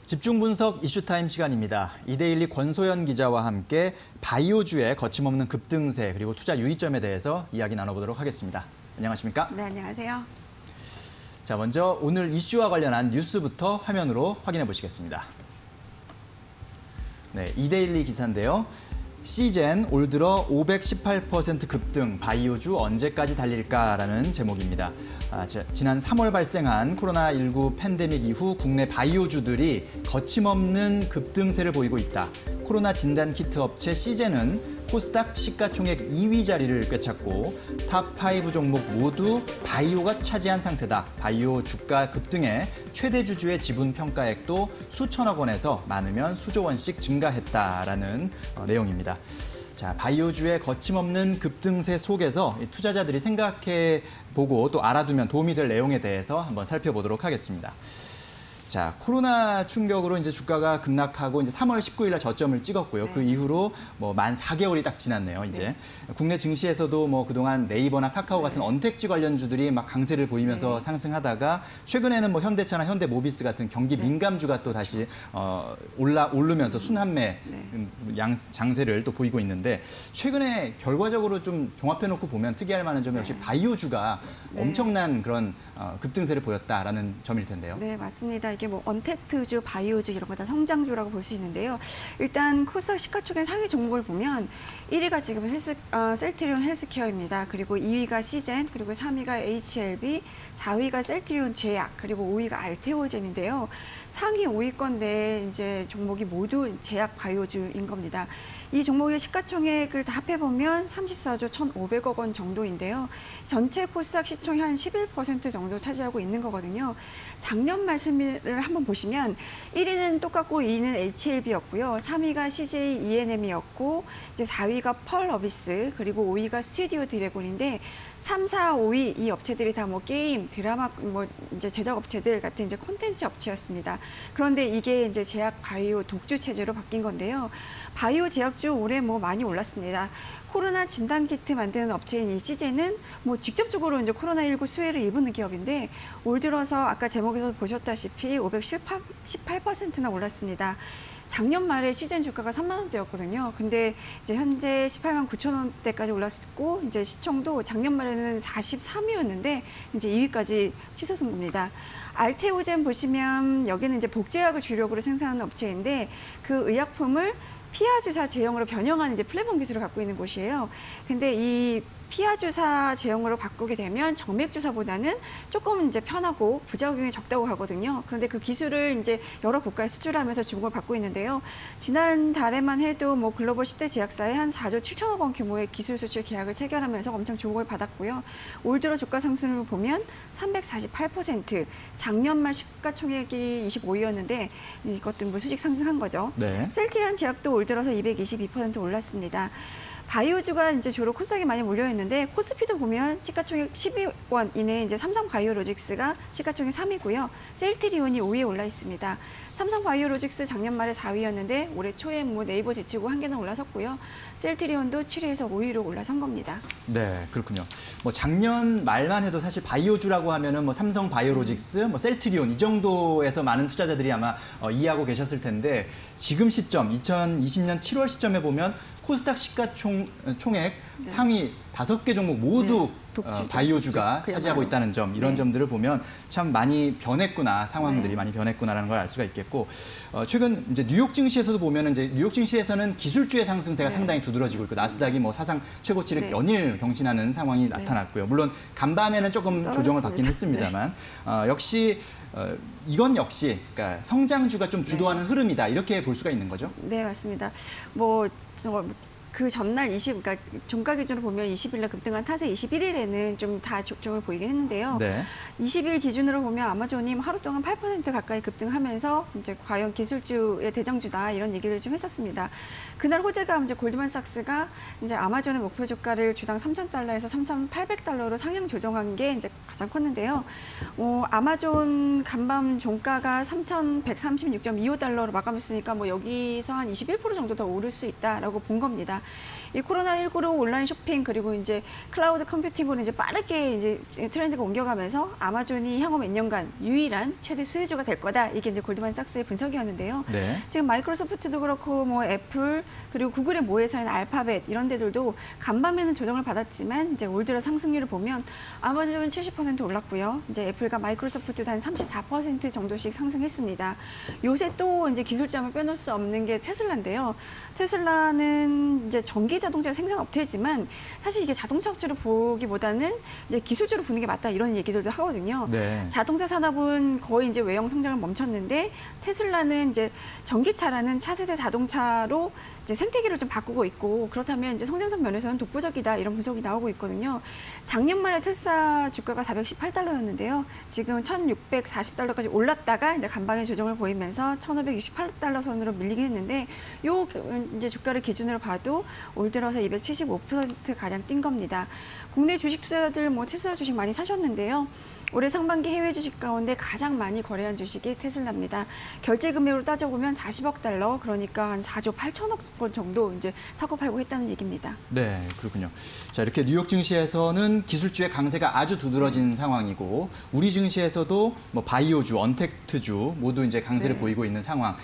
집중 분석 이슈타임 시간입니다. 이데일리 권소연 기자와 함께 바이오주의 거침없는 급등세 그리고 투자 유의점에 대해서 이야기 나눠보도록 하겠습니다. 안녕하십니까? 네, 안녕하세요. 자, 먼저 오늘 이슈와 관련한 뉴스부터 화면으로 확인해 보시겠습니다. 네, 이데일리 기사인데요. 시젠 올 들어 518% 급등, 바이오주 언제까지 달릴까라는 제목입니다. 지난 3월 발생한 코로나19 팬데믹 이후 국내 바이오주들이 거침없는 급등세를 보이고 있다. 코로나 진단 키트 업체 시젠은 코스닥 시가총액 2위 자리를 꿰찼고 탑5 종목 모두 바이오가 차지한 상태다. 바이오 주가 급등에 최대 주주의 지분 평가액도 수천억 원에서 많으면 수조 원씩 증가했다라는 내용입니다. 자, 바이오주의 거침없는 급등세 속에서 투자자들이 생각해보고 또 알아두면 도움이 될 내용에 대해서 한번 살펴보도록 하겠습니다. 자, 코로나 충격으로 이제 주가가 급락하고 이제 3월 19일 날 저점을 찍었고요. 네. 그 이후로 만 4개월이 딱 지났네요, 이제. 네. 국내 증시에서도 그동안 네이버나 카카오 같은 언택지 관련주들이 막 강세를 보이면서 네. 상승하다가 최근에는 현대차나 현대모비스 같은 경기 민감주가 또 다시 오르면서 순환매 장세를 또 보이고 있는데 최근에 결과적으로 좀 종합해놓고 보면 특이할 만한 점이 역시 바이오주가 엄청난 그런 급등세를 보였다라는 점일 텐데요. 네, 맞습니다. 이게 언택트주, 바이오주 이런 거 다 성장주라고 볼 수 있는데요. 일단 코스닥 시가총액 상위 종목을 보면 1위가 지금 셀트리온 헬스케어입니다. 그리고 2위가 시젠, 그리고 3위가 HLB, 4위가 셀트리온 제약, 그리고 5위가 알테오젠인데요. 상위 5위권 내 이제 종목이 모두 제약 바이오주인 겁니다. 이 종목의 시가총액을 다 합해보면 34조 1,500억 원 정도인데요. 전체 코스닥 시총이 한 11% 정도 차지하고 있는 거거든요. 작년 말씀을 한번 보시면 1위는 똑같고 2위는 HLB였고요. 3위가 CJ ENM이었고 이제 4위가 펄 어비스 그리고 5위가 스튜디오 드래곤인데 3, 4, 5위 이 업체들이 다 게임, 드라마, 이제 제작 업체들 같은 이제 콘텐츠 업체였습니다. 그런데 이게 이제 제약 바이오 독주 체제로 바뀐 건데요. 바이오 제약주 올해 많이 올랐습니다. 코로나 진단 키트 만드는 업체인 이 시젠은 직접적으로 이제 코로나19 수혜를 입은 기업인데 올 들어서 아까 제목에서 보셨다시피 518%나 올랐습니다. 작년 말에 시젠 주가가 3만 원대였거든요. 근데 이제 현재 18만 9천 원대까지 올랐고 이제 시총도 작년 말에는 43위였는데 이제 2위까지 치솟은 겁니다. 알테오젠 보시면 여기는 이제 복제약을 주력으로 생산하는 업체인데 그 의약품을 피하 주사 제형으로 변형하는 이제 플랫폼 기술을 갖고 있는 곳이에요. 근데 이 피하 주사 제형으로 바꾸게 되면 정맥 주사보다는 조금 이제 편하고 부작용이 적다고 하거든요. 그런데 그 기술을 이제 여러 국가에 수출하면서 주목을 받고 있는데요. 지난달에만 해도 글로벌 10대 제약사에 한 4조 7천억 원 규모의 기술 수출 계약을 체결하면서 엄청 주목을 받았고요. 올 들어 주가 상승을 보면 348%, 작년 말 시가총액이 25위였는데 이것도 수직 상승한 거죠. 네. 셀트리온 제약도 올 들어서 222% 올랐습니다. 바이오주가 이제 주로 코스닥에 많이 몰려있는데 코스피도 보면 시가총액 10위권 이내에 이제 삼성바이오로직스가 시가총액 3위고요. 셀트리온이 5위에 올라 있습니다. 삼성바이오로직스 작년 말에 4위였는데 올해 초에 네이버 제치고 한 개는 올라섰고요. 셀트리온도 7위에서 5위로 올라선 겁니다. 네, 그렇군요. 작년 말만 해도 사실 바이오주라고 하면은 삼성바이오로직스, 셀트리온 이 정도에서 많은 투자자들이 아마 이해하고 계셨을 텐데 지금 시점 2020년 7월 시점에 보면 코스닥 시가총액 상위 5개 종목 모두 바이오주가 차지하고 있다는 점, 이런 점들을 보면 참 많이 변했구나, 상황들이 많이 변했구나라는 걸 알 수가 있겠고, 최근 이제 뉴욕 증시에서도 보면은 이제 뉴욕 증시에서는 기술주의 상승세가 상당히 두드러지고 있고 나스닥이 사상 최고치를 연일 경신하는 상황이 나타났고요. 물론 간밤에는 조금 조정을 받긴 했습니다만 역시 이건 역시 그러니까 성장주가 좀 주도하는 흐름이다, 이렇게 볼 수가 있는 거죠. 네, 맞습니다. 그 전날 그러니까 종가 기준으로 보면 20일 날 급등한 탓에 21일에는 좀 다 족정을 보이긴 했는데요. 네. 20일 기준으로 보면 아마존이 하루 동안 8% 가까이 급등하면서 이제 과연 기술주의 대장주다 이런 얘기를 좀 했었습니다. 그날 호재가 이제 골드만삭스가 이제 아마존의 목표 주가를 주당 $3,000에서 $3,800로 상향 조정한 게 이제 가장 컸는데요. 아마존 간밤 종가가 3,136.25달러로 마감했으니까 뭐 여기서 한 21% 정도 더 오를 수 있다라고 본 겁니다. 이 코로나19로 온라인 쇼핑 그리고 이제 클라우드 컴퓨팅으로 이제 빠르게 이제 트렌드가 옮겨가면서 아마존이 향후 몇 년간 유일한 최대 수혜주가 될 거다. 이게 이제 골드만삭스의 분석이었는데요. 네. 지금 마이크로소프트도 그렇고 뭐 애플 그리고 구글의 모회사인 알파벳 이런 데들도 간밤에는 조정을 받았지만 이제 올 들어 상승률을 보면 아마존은 70% 올랐고요. 이제 애플과 마이크로소프트도 한 34% 정도씩 상승했습니다. 요새 또 이제 기술자만 빼놓을 수 없는 게 테슬라인데요. 테슬라는 이제 전기 자동차 생산 업체지만 사실 이게 자동차 업체로 보기보다는 이제 기술주로 보는 게 맞다 이런 얘기들도 하거든요. 네. 자동차 산업은 거의 이제 외형 성장을 멈췄는데 테슬라는 이제 전기차라는 차세대 자동차로 이제 생태계를 좀 바꾸고 있고 그렇다면 이제 성장성 면에서는 독보적이다 이런 분석이 나오고 있거든요. 작년 말에 테슬라 주가가 418달러였는데요. 지금 1,640달러까지 올랐다가 이제 간밤에 조정을 보이면서 1,568달러 선으로 밀리긴 했는데 요 이제 주가를 기준으로 봐도 올 들어서 275% 가량 뛴 겁니다. 국내 주식 투자자들 뭐 테슬라 주식 많이 사셨는데요. 올해 상반기 해외 주식 가운데 가장 많이 거래한 주식이 테슬라입니다. 결제 금액으로 따져보면 40억 달러, 그러니까 한 4조 8천억 원 정도 이제 사고 팔고 했다는 얘기입니다. 네, 그렇군요. 자, 이렇게 뉴욕 증시에서는 기술주의 강세가 아주 두드러진 상황이고 우리 증시에서도 뭐 바이오주, 언택트주 모두 이제 강세를 네. 보이고 있는 상황.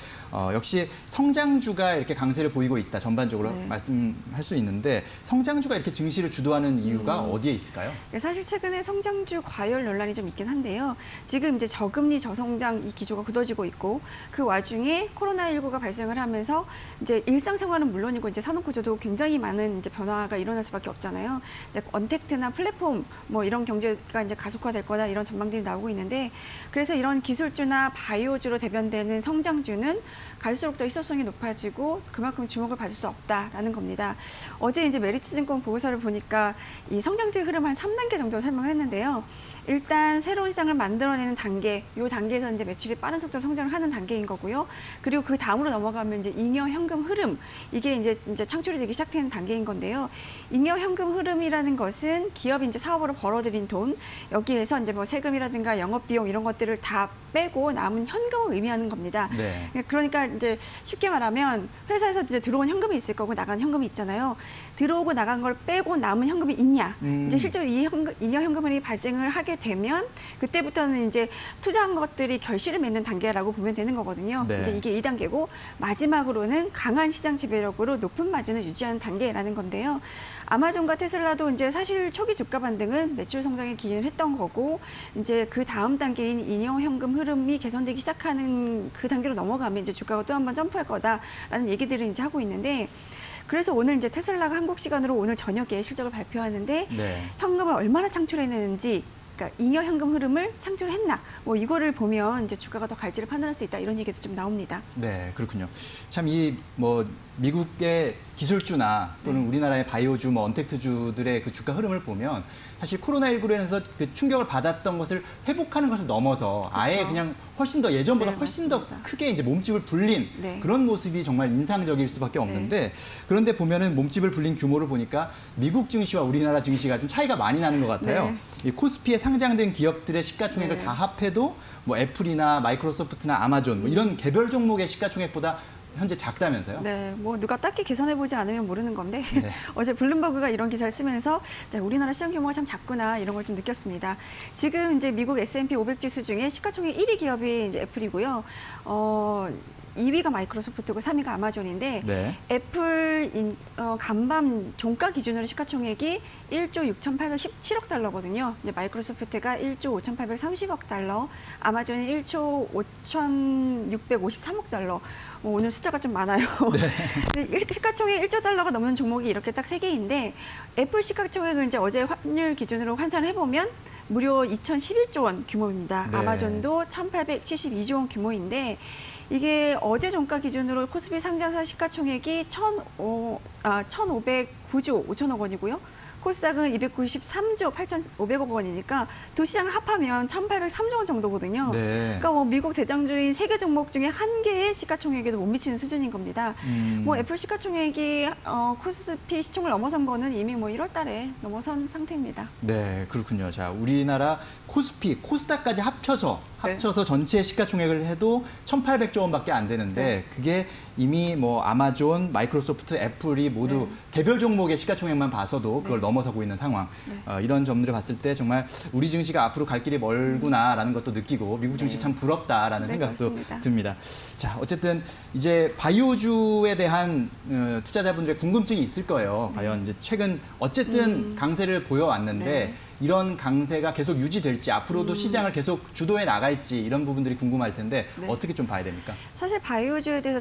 역시 성장주가 이렇게 강세를 보이고 있다 전반적으로 네. 말씀할 수 있는데 성장주가 이렇게 증시를 주도하는 이유가 어디에 있을까요? 사실 최근에 성장주 과열 논란이 좀 있긴 한데요. 지금 이제 저금리 저성장 이 기조가 굳어지고 있고 그 와중에 코로나19가 발생을 하면서 이제 일상생활은 물론이고 이제 산업 구조도 굉장히 많은 이제 변화가 일어날 수밖에 없잖아요. 이제 언택트나 플랫폼 뭐 이런 경제가 이제 가속화될 거다 이런 전망들이 나오고 있는데 그래서 이런 기술주나 바이오주로 대변되는 성장주는 갈수록 더 희소성이 높아지고 그만큼 주목을 받을 수 없다라는 겁니다. 어제 이제 메리츠증권 보고서를 보니까 이 성장주의 흐름 한 3단계 정도 설명을 했는데요. 일단 새로운 시장을 만들어내는 단계, 이 단계에서 이제 매출이 빠른 속도로 성장을 하는 단계인 거고요. 그리고 그 다음으로 넘어가면 이제 잉여 현금 흐름, 이게 이제 창출이 되기 시작하는 단계인 건데요. 잉여 현금 흐름이라는 것은 기업이 이제 사업으로 벌어들인 돈, 여기에서 이제 뭐 세금이라든가 영업비용 이런 것들을 다 빼고 남은 현금을 의미하는 겁니다. 네. 그러니까 이제 쉽게 말하면 회사에서 이제 들어온 현금이 있을 거고 나간 현금이 있잖아요. 들어오고 나간 걸 빼고 남은 현금이 있냐? 이제 실제로 잉여 현금이 발생을 하게 되면 그때부터는 이제 투자한 것들이 결실을 맺는 단계라고 보면 되는 거거든요. 네. 이제 이게 2단계고 마지막으로는 강한 시장 지배력으로 높은 마진을 유지하는 단계라는 건데요. 아마존과 테슬라도 이제 사실 초기 주가 반등은 매출 성장에 기인을 했던 거고 이제 그 다음 단계인 잉여 현금 흐름이 개선되기 시작하는 그 단계로 넘어가면 이제 주가가 또 한 번 점프할 거다라는 얘기들을 이제 하고 있는데 그래서 오늘 이제 테슬라가 한국 시간으로 오늘 저녁에 실적을 발표하는데 네. 현금을 얼마나 창출해내는지 그러니까 잉여 현금 흐름을 창출했나 뭐 이거를 보면 이제 주가가 더 갈지를 판단할 수 있다 이런 얘기도 좀 나옵니다. 네, 그렇군요. 참 이 뭐 미국의 기술주나 또는 우리나라의 바이오주, 뭐 언택트주들의 그 주가 흐름을 보면 사실 코로나19로 인해서 그 충격을 받았던 것을 회복하는 것을 넘어서 아예 그렇죠. 그냥 훨씬 더 예전보다 네, 훨씬 맞습니다. 더 크게 이제 몸집을 불린 네. 그런 모습이 정말 인상적일 수밖에 없는데 그런데 보면은 몸집을 불린 규모를 보니까 미국 증시와 우리나라 증시가 좀 차이가 많이 나는 것 같아요. 네. 이 코스피에 상장된 기업들의 시가총액을 네. 다 합해도 뭐 애플이나 마이크로소프트나 아마존 뭐 이런 개별 종목의 시가총액보다 현재 작다면서요? 네, 뭐 누가 딱히 계산해보지 않으면 모르는 건데 네. 어제 블룸버그가 이런 기사를 쓰면서 자, 우리나라 시장 규모가 참 작구나 이런 걸 좀 느꼈습니다. 지금 이제 미국 S&P 500 지수 중에 시가총액 1위 기업이 이제 애플이고요. 2위가 마이크로소프트고 3위가 아마존인데 네. 애플 간밤 종가 기준으로 시가총액이 1조 6,817억 달러거든요. 이제 마이크로소프트가 1조 5,830억 달러, 아마존이 1조 5,653억 달러. 오늘 숫자가 좀 많아요. 네. 시가총액 1조 달러가 넘는 종목이 이렇게 딱 3개인데 애플 시가총액을 이제 어제 환율 기준으로 환산을 해보면 무려 2,011조 원 규모입니다. 네. 아마존도 1,872조 원 규모인데 이게 어제 종가 기준으로 코스피 상장사 시가총액이 1,509조 5천억 원이고요. 코스닥은 293조 8,500억 원이니까 두 시장을 합하면 1,803조 원 정도거든요. 네. 그러니까 뭐 미국 대장주인 세 개 종목 중에 한 개의 시가총액에도 못 미치는 수준인 겁니다. 뭐 애플 시가총액이 코스피 시총을 넘어선 거는 이미 뭐 1월 달에 넘어선 상태입니다. 네, 그렇군요. 자, 우리나라 코스피, 코스닥까지 합쳐서 전체 시가총액을 해도 1,800조 원밖에 안 되는데 그게 이미 뭐 아마존, 마이크로소프트, 애플이 모두 개별 종목의 시가총액만 봐서도 그걸 넘어서고 있는 상황. 이런 점들을 봤을 때 정말 우리 증시가 앞으로 갈 길이 멀구나라는 것도 느끼고 미국 증시 참 부럽다라는 생각도 맞습니다. 듭니다. 자, 어쨌든 이제 바이오주에 대한 투자자분들의 궁금증이 있을 거예요. 과연 이제 최근 어쨌든 강세를 보여왔는데 이런 강세가 계속 유지될지 앞으로도 시장을 계속 주도해 나갈지 이런 부분들이 궁금할 텐데 어떻게 좀 봐야 됩니까? 사실 바이오주에 대해서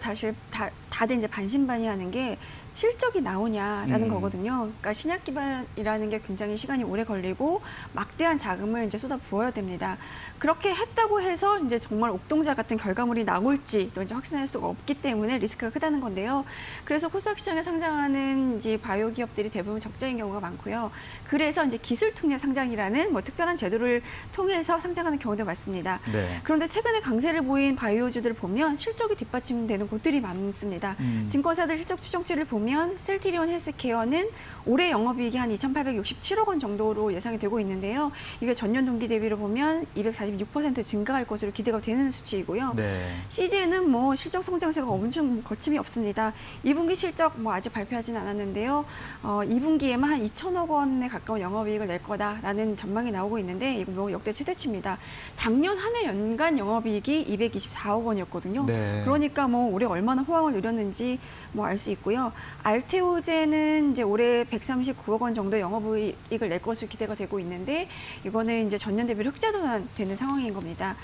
다들 이제 반신반의하는 게 실적이 나오냐라는 거거든요. 그러니까 신약 기반이라는 게 굉장히 시간이 오래 걸리고 막대한 자금을 이제 쏟아 부어야 됩니다. 그렇게 했다고 해서 이제 정말 옥동자 같은 결과물이 나올지 또 이제 확신할 수가 없기 때문에 리스크가 크다는 건데요. 그래서 코스닥 시장에 상장하는 이제 바이오 기업들이 대부분 적자인 경우가 많고요. 그래서 이제 기술 특례 상장이라는 뭐 특별한 제도를 통해서 상장하는 경우도 많습니다. 네. 그런데 최근에 강세를 보인 바이오주들을 보면 실적이 뒷받침되는 곳들이 많습니다. 증권사들 실적 추정치를 보면 셀트리온 헬스케어는 올해 영업이익이 한 2,867억 원 정도로 예상이 되고 있는데요. 이게 전년 동기 대비로 보면 246% 증가할 것으로 기대가 되는 수치이고요. 네. CJ는 뭐 실적 성장세가 엄청 거침이 없습니다. 2분기 실적 뭐 아직 발표하진 않았는데요. 2분기에만 한 2천억 원에 가까운 영업이익을 낼 거다라는 전망이 나오고 있는데 이거 뭐 역대 최대치입니다. 작년 한 해 연간 영업이익이 224억 원이었거든요. 네. 그러니까 뭐 올해 얼마나 호황을 누렸는지 뭐 알 수 있고요. 알테오제는 이제 올해 139억 원 정도 영업이익을 낼 것으로 기대가 되고 있는데 이거는 이제 전년 대비로 흑자도 되는 상황인 겁니다.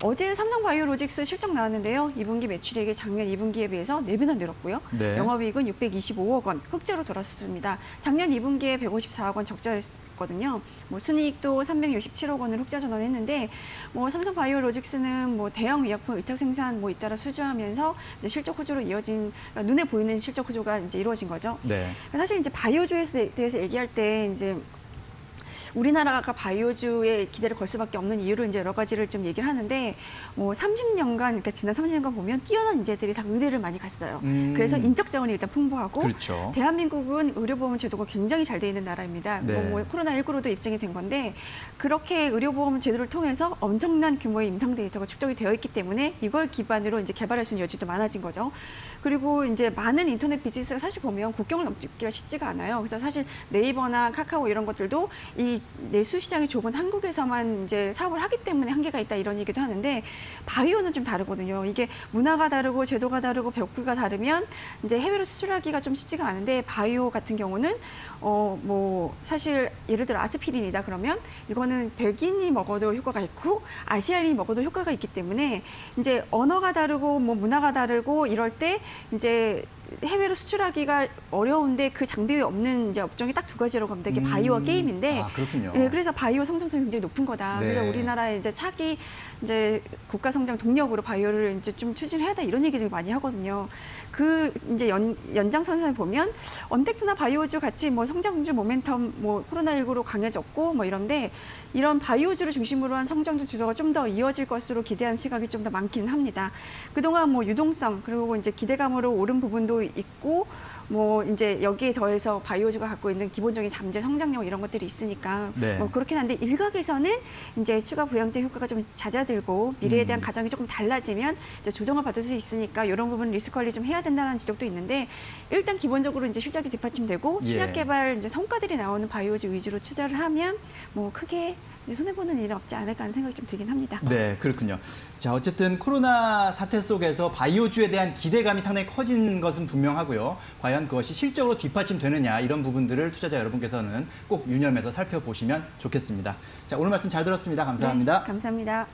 어제 삼성바이오로직스 실적 나왔는데요. 2분기 매출액이 작년 2분기에 비해서 4배나 늘었고요. 네. 영업이익은 625억 원 흑자로 돌아섰습니다. 작년 2분기에 154억 원 적자였거든요. 뭐 순이익도 367억 원을 흑자 전환했는데 뭐 삼성바이오로직스는 뭐 대형 의약품 의탁 생산 뭐 잇따라 수주하면서 이제 실적 호조로 이어진 그러니까 눈에 보이는 실적 호조가 이제 이루어진 거죠. 네. 사실 이제 바이오주에 대해서 얘기할 때 이제 우리나라가 바이오주에 기대를 걸 수밖에 없는 이유로 이제 여러 가지를 좀 얘기를 하는데 뭐 30년간 그러니까 지난 30년간 보면 뛰어난 인재들이 다 의대를 많이 갔어요. 그래서 인적 자원이 일단 풍부하고 그렇죠. 대한민국은 의료보험 제도가 굉장히 잘 돼 있는 나라입니다. 네. 뭐 코로나19로도 입증이 된 건데 그렇게 의료보험 제도를 통해서 엄청난 규모의 임상 데이터가 축적이 되어 있기 때문에 이걸 기반으로 이제 개발할 수 있는 여지도 많아진 거죠. 그리고 이제 많은 인터넷 비즈니스가 사실 보면 국경을 넘기가 쉽지가 않아요. 그래서 사실 네이버나 카카오 이런 것들도 이 내수 시장이 좁은 한국에서만 이제 사업을 하기 때문에 한계가 있다 이런 얘기도 하는데 바이오는 좀 다르거든요. 이게 문화가 다르고 제도가 다르고 벽구가 다르면 이제 해외로 수출하기가 좀 쉽지가 않은데 바이오 같은 경우는 뭐 사실 예를 들어 아스피린이다 그러면 이거는 백인이 먹어도 효과가 있고 아시아인이 먹어도 효과가 있기 때문에 이제 언어가 다르고 뭐 문화가 다르고 이럴 때 이제 해외로 수출하기가 어려운데 그 장비 없는 이제 업종이 딱 두 가지라고 합니다. 이게 바이오와 게임인데. 아, 그렇군요. 네, 그래서 바이오 성장성이 굉장히 높은 거다. 네. 그래서 우리나라의 이제 차기 이제 국가 성장 동력으로 바이오를 이제 좀 추진해야 다 이런 얘기들 많이 하거든요. 그 이제 연장선상에 보면 언택트나 바이오주 같이 뭐 성장주 모멘텀 뭐 코로나19로 강해졌고 뭐 이런데 이런 바이오주를 중심으로 한 성장주 주도가 좀 더 이어질 것으로 기대한 시각이 좀 더 많기는 합니다. 그동안 뭐 유동성 그리고 이제 기대감으로 오른 부분도 있고 뭐 이제 여기에 더해서 바이오주가 갖고 있는 기본적인 잠재 성장력 이런 것들이 있으니까 네. 뭐 그렇긴 한데 일각에서는 이제 추가 부양제 효과가 좀 잦아들고 미래에 대한 가정이 조금 달라지면 이제 조정을 받을 수 있으니까 이런 부분 리스크 관리 좀 해야 된다는 지적도 있는데 일단 기본적으로 이제 실적이 뒷받침되고 예. 신약 개발 이제 성과들이 나오는 바이오주 위주로 투자를 하면 뭐 크게 손해보는 일은 없지 않을까 하는 생각이 좀 들긴 합니다. 네, 그렇군요. 자, 어쨌든 코로나 사태 속에서 바이오주에 대한 기대감이 상당히 커진 것은 분명하고요. 과연 그것이 실적으로 뒷받침되느냐 이런 부분들을 투자자 여러분께서는 꼭 유념해서 살펴보시면 좋겠습니다. 자, 오늘 말씀 잘 들었습니다. 감사합니다. 네, 감사합니다.